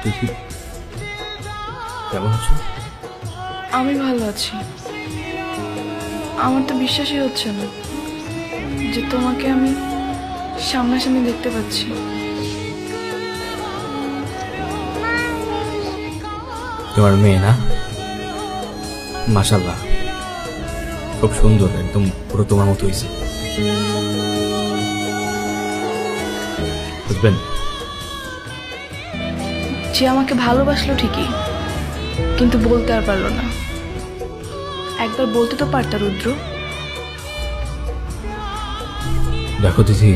দেখি কেমন আছো? আমি ভালো আছি। আমার তো বিশ্বাসই হচ্ছে না যে তোমাকে আমি সামনাসামনি দেখতে পাচ্ছি। তোমার মেয়ে না? মাশাআল্লাহ, খুব সুন্দর, একদম পুরো তোমার মতো হয়েছে। বুঝবেন, যে আমাকে ভালোবাসলো ঠিকই, কিন্তু বলতে আর পারলো না। একবার বলতে তো পারতা রুদ্র। দেখো দিদি,